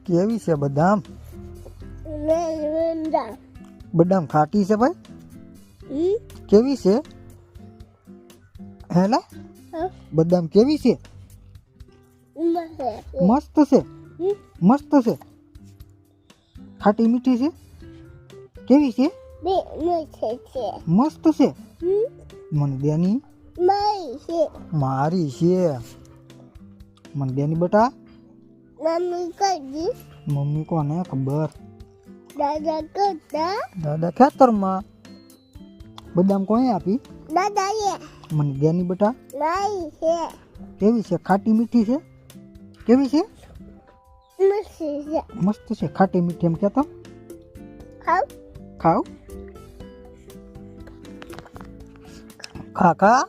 કેવી છે બદામ? બદામ ખાટી છે ભાઈ? કેવી છે? હેલા બદામ કેવી છે? મસ્ત છે. મસ્ત છે. ખાટી મીઠી છે. કેવી છે? મસ્ત છે. મને દેની મારી છે. મને દેની બેટા. મમ્મી કોને ખબર? દાદા ખેતરમાં. બદામ કોને આપી? મને દેની બેટા. કેવી છે? ખાટી મીઠી છે. કેવી છે? મસ્ત છે. ખાટી મીઠી એમ કહેતો. ખાવ ખા ખા.